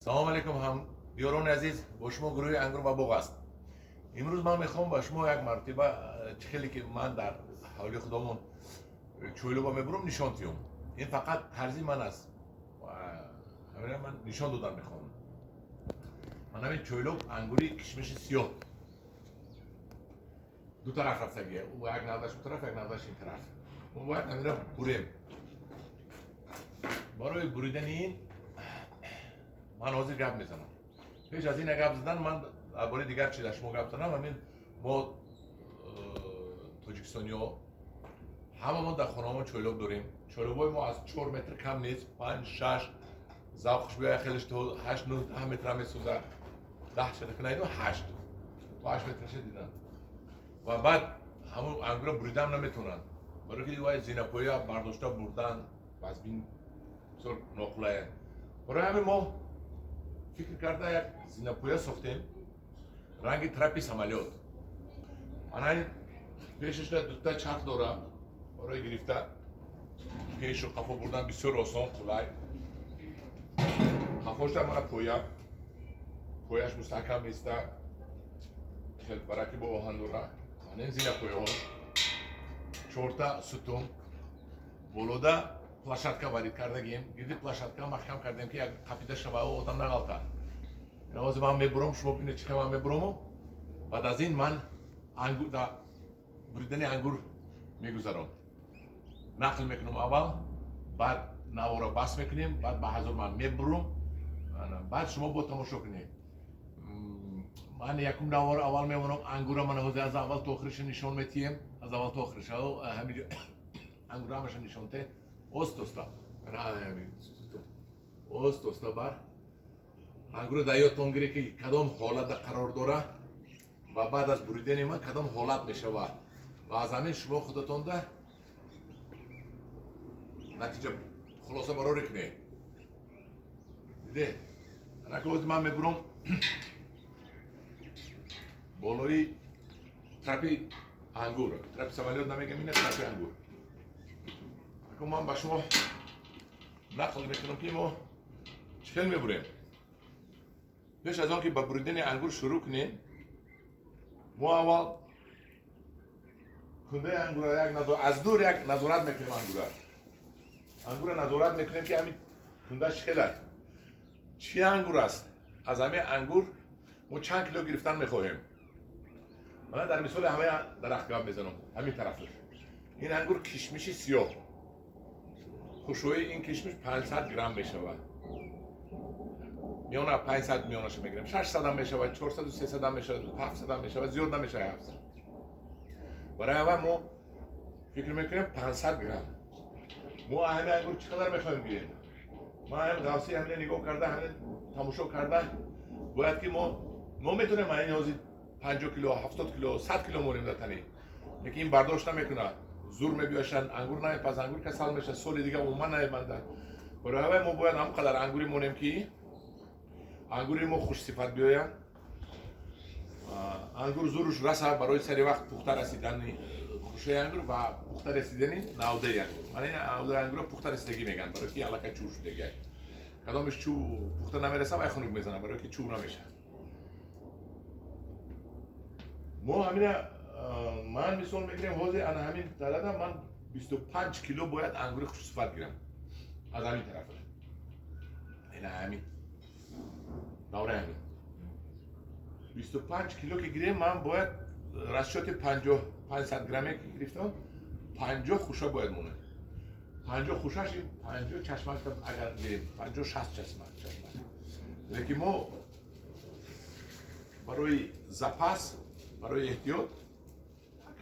سلام علیکم هم یاران عزیز، با شما گروه انگور و بوق است. امروز من میخوام با شما یک مرتبه چخیلی که من در حولی خودمون چویلو با میبرم نشان تیم. این فقط طرزی من است و همین من نشان دادن میخوام. من همین چویلو انگوری کشمش سیاه دو طرف رفتگیه، او یک نودش اون طرف یک نودش این طرف. اون باید همین را بریم. برای بریدن این من حاضر گپ میزنم. پیش از این گپ زدن من درباره دیگر چیز شما گپ زدم. همین ما تاجیکستانی ها همه ما در خانه ما چویلوب داریم. چویلوبای ما از 4 متر کم نیست، 5 6 ذوقش بیای خیلیش تو 8 9 10 متر هم میسوزه. 10 شده که نیدو 8 تو 8 مترش دیدن. و بعد همون انگور بریدن نمیتونن. برای که دیگه زینپوی برداشته بردن و از بین بسیار نقله. برای همین ما فکر کرده یک زینپویا ساختیم رنگ ترپی سمالیات. من پیشش دوتا چرخ دارم برای گرفته پیش و قفا بردن بسیار آسان قلای. قفاش در من پویش مستحکم ایسته خیلی برکی با آهن داره. من این زینپویا 4 تا ستون بولوده площадка варид кардагим, гирди площадка маҳкам кардем ки як қапида шава у одам нагалта. Ҳозир ман мебурам, шумо бинед чӣ хеле ман мебурам. Баъд аз ин ман да буридани ангур мегузарам. Нақл мекунам аввал, баъд навора бас мекунем, баъд ба ҳазор ман мебурам. Баъд шумо бо тамошо кунед. Ман якум навора аввал мемонам, ангура ман ҳозир аз аввал то охираш нишон метиҳем, аз аввал то охираш. Ҳаминҷо ангура ҳамаша нишонте. Остоста, остоста бар ангур даётон гире ки кадом ҳолатда қарор дора ва баъд аз буридани ман кадом ҳолат мешавад ва аз ҳамин шумо худатонда натиҷа хулоса барорӣ кунед. диде ана ки ҳозир ман мебурам болои трапи ангур, трапи самолёт намегам, ина трапи ангур. من با شما نقل میکنم که ما چخیل میبریم. پیش از آن که با بریدن انگور شروع کنیم ما اول کنده انگور از دور یک نظارت میکنیم. انگور نظارت میکنیم که همین کنده چخیل است، چی انگور است. از همه انگور ما چند کیلو گرفتن میخواهیم. من در مثال همه درخت گپ میزنم. همین طرف این انگور کشمشی سیاه، خوشوی این کشمش 500 گرم میشود. میونه 500 میونش میگیریم، 600 هم میشود، 400 و 300 هم میشود، 700 هم میشود، زیاد نمیشه 700. برای اول ما فکر میکنیم 500 گرم. ما همین انگور چقدر میخوایم بگیریم؟ ما همین غوثی همین نگاه کرده، همین تماشا کرده، باید که ما میتونیم این حاضر 50 کیلو، 70 کیلو، 100 کیلو موریم داتنی. لیکن این برداشت نمیکنه. زور میبیاشن انگور نمیپز، انگور کسل میشه، سال دیگه عموما نمیبنده. برای همه ما باید همقدر انگوری مونیم که انگوری ما خوش صفت بیاید. انگور زورش رسه برای سری وقت پخته رسیدن خوشه انگور و پخته رسیدنی نوده انگور. من این نوده انگور پخته رسیدگی میگن برای که علاقه چوب شدگی. کدامش چوب پخته نمیرسه و خنک میزنه برای که چوب نمیشه. ما همین من مثال میگیرم حاضر انا همین تعداد من 25 کیلو باید انگور خوش صفت گیرم از همین طرف. این همین دوره همین 25 کیلو که گیرم من باید رشات 500 گرمه که گرفتم 50 خوشه باید مونه. 50 خوشهش 50 چشمک اگر گیریم 50 60 چشمک. لیکن ما برای زپاس، برای احتیاط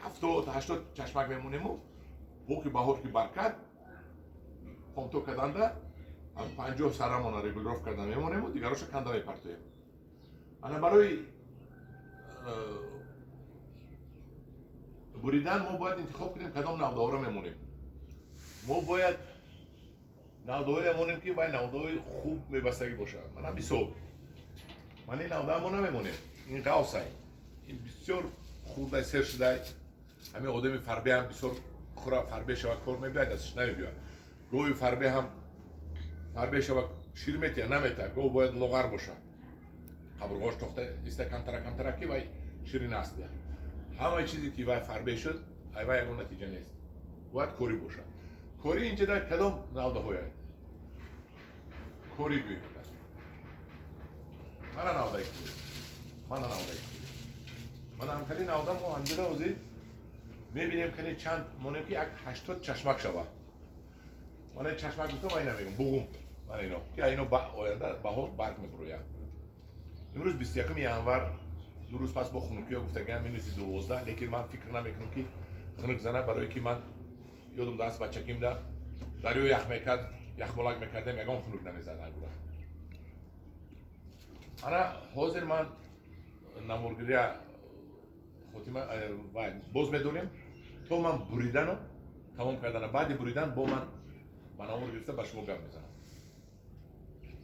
70 تا 80 چشمک میمونیم و بوکی باهور کی برکت پونتو کدانده هم 50 سرمون رگولروف کردن میمونیم و دیگرش کنده میپرتویم. انا برای بریدن ما باید انتخاب کنیم کدام نودواره میمونیم. ما باید نودواره میمونیم که باید نودواره خوب میبستگی باشه. من بیسو من این نودواره ما نمیمونیم. این قوسه این بسیار خورده سر شده. همین آدم فربه هم بسیار خورا فربه شود کار میباید ازش نمیباید. گوی فربه هم فربه شود شیر میتیه نمیته گو باید لغر باشه قبرگاش تخته ایسته کمتره کی وای شیرین است همه چیزی که وای فربه شد وای اون نتیجه نیست باید کوری باشه کوری اینجا در کدام نالده هویه کوری بیه من نالده کوری من هم کلی نالده مو انجره اوزی میبینیم کلی چند مونیم که یک 80 چشمک شوه من چشمک گفتم من نمیگم بگم من اینو که اینو آینده بهار برگ میبرویم امروز 21 ینور دو روز پس با خنوکیا گفتگیم می‌نویسی 12 لیکن من فکر نمیکنم که خنک زنه برای که من یادم دست بچگیم ده دریو یخ میکرد یخ ملاک میکردم یگان خنک نمیزد نگوره انا حاضر من نمورگیری خودی من باز میدونیم تو من بریدن تمام کردن بعد بریدن با من نمور گرفته به شما گپ میزنم